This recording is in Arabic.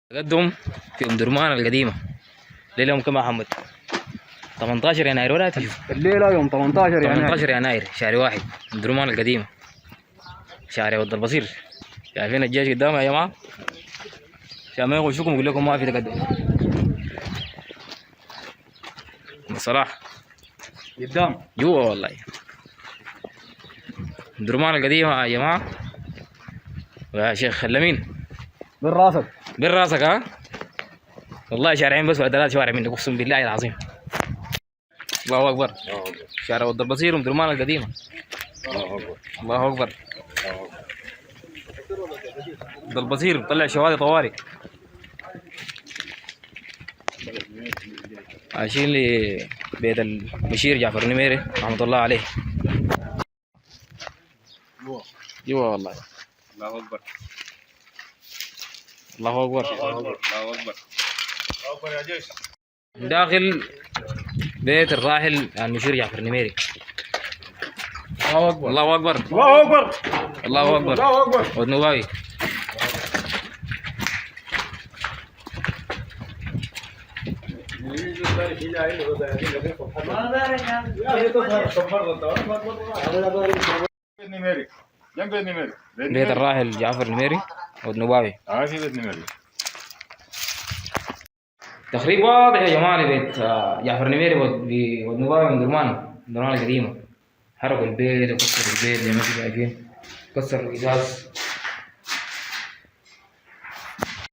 تقدم في ام درمان القديمه. ليله يوم كم يا محمد؟ 18 يناير ولا تشوف؟ الليلة يوم 18 يناير. 18 يناير شهر واحد، ام درمان القديمه، شارع ود البصير. شايفين الجيش قدامه يا جماعه؟ عشان ما يغشوكم يقول لكم ما في تقدم. صلاح قدام جوا والله. ام درمان القديمه يا جماعه. يا شيخ لمين؟ من راسك. بين راسك ها؟ والله شارعين بس ولا 3 شوارع منك اقسم بالله العظيم. الله اكبر. شارع ود البصير ام درمان القديمه. الله اكبر. ود البصير بطلع شوارع طوارئ. عايشين لبيت البشير جعفر النميري رحمه الله عليه. جوا والله. الله اكبر. الله اكبر. الله اكبر. الله اكبر. الله اكبر يا جيش. داخل بيت الراحل المشير جعفر النميري. الله أكبر. الله اكبر. الله اكبر. الله اكبر. الله اكبر. ود نباوي. بيت الراحل جعفر النميري ود نباوي. في بيت نميري. تخريب واضح يا جماعه لبيت جعفر النميري ود نباوي من درمان القديمه. حرقوا البيت وكسروا البيت زي ما انتم شايفين، كسروا الازاز.